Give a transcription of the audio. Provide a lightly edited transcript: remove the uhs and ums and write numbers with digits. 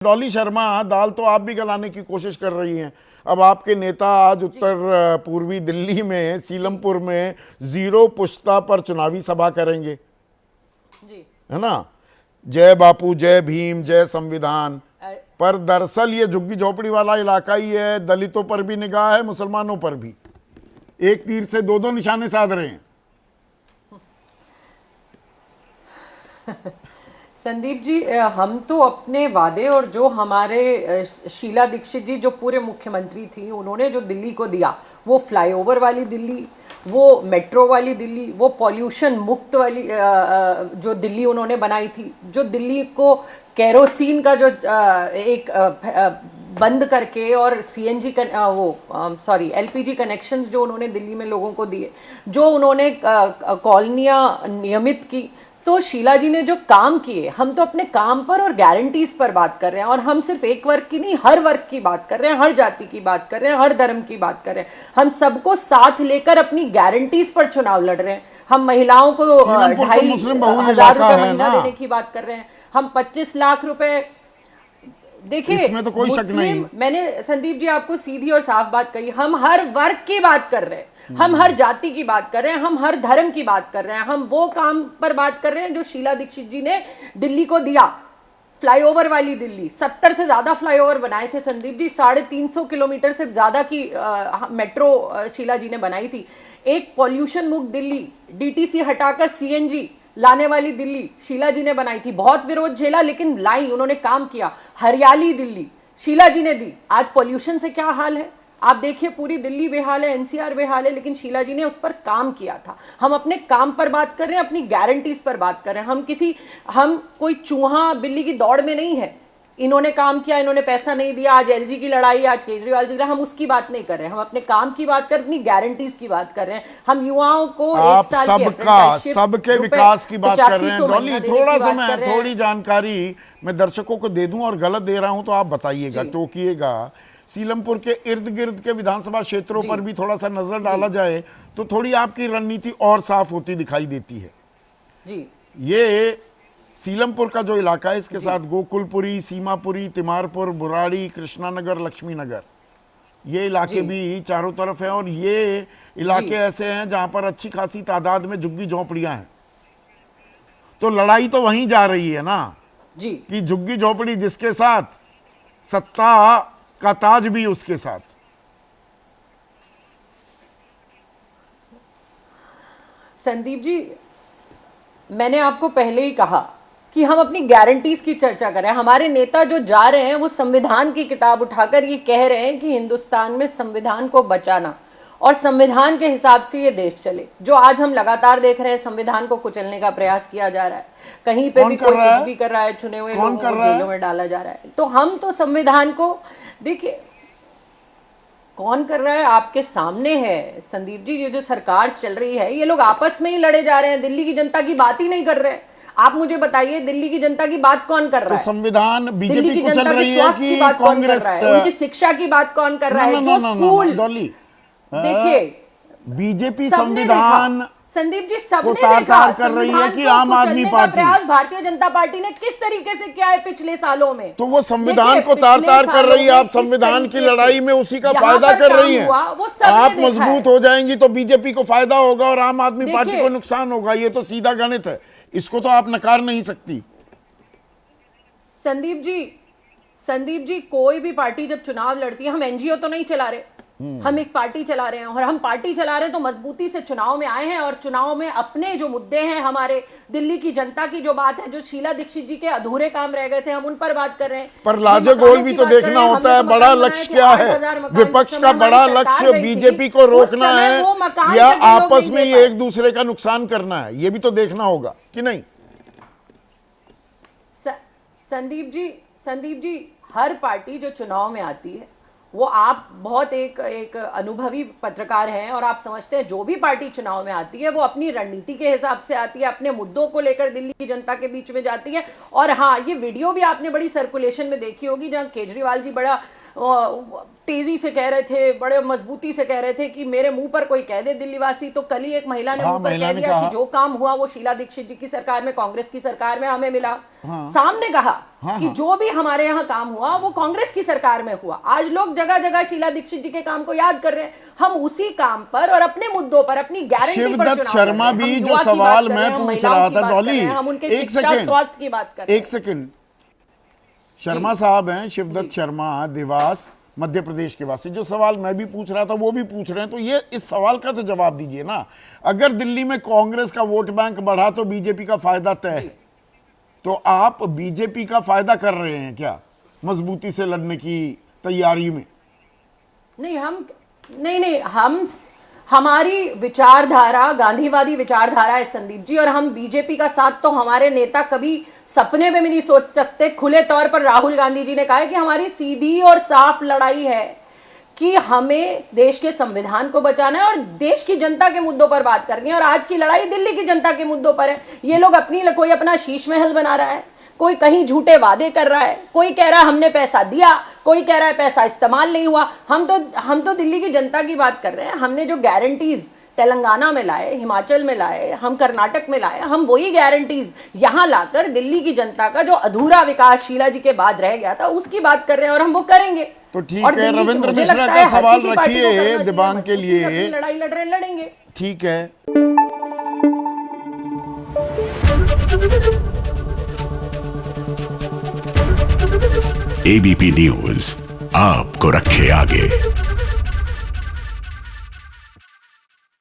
डॉली शर्मा, दाल तो आप भी गलाने की कोशिश कर रही हैं। अब आपके नेता आज उत्तर पूर्वी दिल्ली में सीलमपुर में जीरो पुश्ता पर चुनावी सभा करेंगे, जी। है ना। जय बापू, जय भीम, जय संविधान। पर दरअसल ये झुग्गी झोपड़ी वाला इलाका ही है, दलितों पर भी निगाह है, मुसलमानों पर भी। एक तीर से दो निशाने साध रहे हैं। संदीप जी, हम तो अपने वादे और जो हमारे शीला दीक्षित जी जो पूरे मुख्यमंत्री थी, उन्होंने जो दिल्ली को दिया, वो फ्लाईओवर वाली दिल्ली, वो मेट्रो वाली दिल्ली, वो पॉल्यूशन मुक्त वाली जो दिल्ली उन्होंने बनाई थी, जो दिल्ली को केरोसिन का जो एक बंद करके और सीएनजी एलपीजी कनेक्शंस जो उन्होंने दिल्ली में लोगों को दिए, जो उन्होंने कॉलोनियाँ नियमित की, तो शीला जी ने जो काम किए, हम तो अपने काम पर और गारंटीज पर बात कर रहे हैं। और हम सिर्फ एक वर्ग की नहीं, हर वर्ग की बात कर रहे हैं, हर जाति की बात कर रहे हैं, हर धर्म की बात कर रहे हैं। हम सबको साथ लेकर अपनी गारंटीज पर चुनाव लड़ रहे हैं। हम महिलाओं को 2,500 रुपए महीना देने की बात कर रहे हैं। हम 25 लाख रुपए, देखिए इसमें तो कोई शक नहीं। मैंने संदीप जी आपको सीधी और साफ बात कही, हम हर वर्ग की बात कर रहे हैं, हम हर जाति की बात कर रहे हैं, हम हर धर्म की बात कर रहे हैं। हम वो काम पर बात कर रहे हैं जो शीला दीक्षित जी ने दिल्ली को दिया। फ्लाईओवर वाली दिल्ली, 70 से ज्यादा फ्लाईओवर बनाए थे संदीप जी, 350 किलोमीटर से ज्यादा की मेट्रो शीला जी ने बनाई थी। एक पॉल्यूशन मुक्त दिल्ली, डीटीसी हटाकर सीएनजी लाने वाली दिल्ली शीला जी ने बनाई थी। बहुत विरोध झेला, लेकिन लाई, उन्होंने काम किया। हरियाली दिल्ली शीला जी ने दी। आज पॉल्यूशन से क्या हाल है आप देखिए, पूरी दिल्ली बेहाल है, एनसीआर बेहाल है, लेकिन शीला जी ने उस पर काम किया था। हम अपने काम पर बात कर रहे हैं, अपनी गारंटीज पर बात कर रहे हैं। हम कोई चूहा बिल्ली की दौड़ में नहीं है। इन्होंने काम किया, इन्होंने पैसा नहीं दिया, आज एलजी की लड़ाई, आज केजरीवाल जी, हम उसकी बात नहीं कर रहे हैं। हम अपने काम की बात कर, अपनी गारंटीज की बात कर रहे हैं। हम युवाओं को आप सबके विकास की बात कर रहे हैं। डॉली, थोड़ा सा मैं थोड़ी जानकारी मैं दर्शकों को दे दूं, और गलत दे रहा हूं तो आप बताइएगा, टोकिएगा। सीलमपुर के इर्द गिर्द के विधानसभा क्षेत्रों पर भी थोड़ा सा नजर डाला जाए तो थोड़ी आपकी रणनीति और साफ होती दिखाई देती है जी। ये सीलमपुर का जो इलाका है, इसके साथ गोकुलपुरी, सीमापुरी, तिमारपुर, बुराड़ी, कृष्णानगर, लक्ष्मीनगर, ये इलाके भी चारों तरफ हैं। और ये इलाके ऐसे हैं जहां पर अच्छी खासी तादाद में झुग्गी झोपड़ियां हैं। तो लड़ाई तो वहीं जा रही है ना जी, कि झुग्गी झोपड़ी जिसके साथ, सत्ता का ताज भी उसके साथ। संदीप जी, मैंने आपको पहले ही कहा कि हम अपनी गारंटीज की चर्चा कर रहे हैं। हमारे नेता जो जा रहे हैं वो संविधान की किताब उठाकर ये कह रहे हैं कि हिंदुस्तान में संविधान को बचाना और संविधान के हिसाब से ये देश चले। जो आज हम लगातार देख रहे हैं, संविधान को कुचलने का प्रयास किया जा रहा है। कहीं पे भी कोई कुछ भी कर रहा है, चुने हुए लोगों को जेलों में डाला जा रहा है। तो हम तो संविधान को, देखिए कौन कर रहा है आपके सामने है संदीप जी। ये जो सरकार चल रही है, ये लोग आपस में ही लड़े जा रहे हैं, दिल्ली की जनता की बात ही नहीं कर रहे। आप मुझे बताइए, दिल्ली की जनता की बात कौन कर रहा है? तो संविधान दिल्ली की जनता की स्वास्थ्य की बात कौन कर रहा है? उनकी शिक्षा की बात कौन कर रहा है? जो स्कूल, देखिए बीजेपी संविधान संदीप जी सबने तार कर रही है कि आम आदमी पार्टी, प्रयास भारतीय जनता पार्टी ने किस तरीके से किया है पिछले सालों में। तो वो संविधान को तार कर रही है। आप संविधान की लड़ाई में उसी का फायदा कर रही हैं। आप मजबूत हो जाएंगी तो बीजेपी को फायदा होगा और आम आदमी पार्टी को नुकसान होगा। ये तो सीधा गणित है, इसको तो आप नकार नहीं सकती। संदीप जी, कोई भी पार्टी जब चुनाव लड़ती है, हम एनजीओ तो नहीं चला रहे, हम एक पार्टी चला रहे हैं। और हम पार्टी चला रहे हैं तो मजबूती से चुनाव में आए हैं, और चुनाव में अपने जो मुद्दे हैं, हमारे दिल्ली की जनता की जो बात है, जो शीला दीक्षित जी के अधूरे काम रह गए थे, हम उन पर बात कर रहे हैं। पर लाजे गोल भी तो देखना होता है। बड़ा लक्ष्य क्या है? विपक्ष का बड़ा लक्ष्य बीजेपी को रोकना है या आपस में ये एक दूसरे का नुकसान करना है? ये भी तो देखना होगा कि नहीं? संदीप जी, हर पार्टी जो चुनाव में आती है, वो आप बहुत एक अनुभवी पत्रकार हैं और आप समझते हैं जो भी पार्टी चुनाव में आती है वो अपनी रणनीति के हिसाब से आती है, अपने मुद्दों को लेकर दिल्ली की जनता के बीच में जाती है। और हाँ, ये वीडियो भी आपने बड़ी सर्कुलेशन में देखी होगी जहां केजरीवाल जी बड़ा तेजी से कह रहे थे, बड़े मजबूती से कह रहे थे कि मेरे मुंह पर कोई कह दे दिल्ली वासी, तो कल ही एक महिला ने हाँ, मुंह पर महिला कह ने दिया कहा। कि जो काम हुआ वो शीला दीक्षित जी की सरकार में, कांग्रेस की सरकार में हमें मिला। सामने कहा कि जो भी हमारे यहाँ काम हुआ वो कांग्रेस की सरकार में हुआ। आज लोग जगह जगह शीला दीक्षित जी के काम को याद कर रहे हैं। हम उसी काम पर और अपने मुद्दों पर, अपनी गारंटी पर शिवदत्त चुनाव शर्मा कर रहे हैं। भी हम जो युवा की सवाल बात कर रहे मैं हैं, हम पूछ महिलाओं रहा की था बात कर डॉली, रहे हैं, हम उनके एक शिक्षा सेकंड, स्वास्थ्य की बात कर रहे हैं। एक सेकंड, शर्मा साहब हैं, शिवदत्त शर्मा, देवास मध्य प्रदेश के वासी। जो सवाल मैं भी पूछ रहा था वो भी पूछ रहे हैं, तो ये इस सवाल का तो जवाब दीजिए ना। अगर दिल्ली में कांग्रेस का वोट बैंक बढ़ा तो बीजेपी का फायदा तय है, तो आप बीजेपी का फायदा कर रहे हैं क्या मजबूती से लड़ने की तैयारी में? नहीं, हम हमारी विचारधारा गांधीवादी विचारधारा है संदीप जी, और हम बीजेपी का साथ तो हमारे नेता कभी सपने में भी नहीं सोच सकते। खुले तौर पर राहुल गांधी जी ने कहा है कि हमारी सीधी और साफ लड़ाई है कि हमें देश के संविधान को बचाना है और देश की जनता के मुद्दों पर बात करनी है। और आज की लड़ाई दिल्ली की जनता के मुद्दों पर है। ये लोग कोई अपना शीश महल बना रहा है, कोई कहीं झूठे वादे कर रहा है, कोई कह रहा है हमने पैसा दिया, कोई कह रहा है पैसा इस्तेमाल नहीं हुआ। हम तो दिल्ली की जनता की बात कर रहे हैं। हमने जो गारंटीज तेलंगाना में लाए, हिमाचल में लाए, हम कर्नाटक में लाए, हम वही गारंटीज यहां लाकर दिल्ली की जनता का जो अधूरा विकास शीला जी के बाद रह गया था उसकी बात कर रहे हैं, और हम वो करेंगे। तो ठीक है, रविंद्र मिश्रा का सवाल रखिए दिबांग के लिए। लड़ाई लड़ रहे लड़ेंगे, ठीक है। एबीपी न्यूज आपको रखे आगे।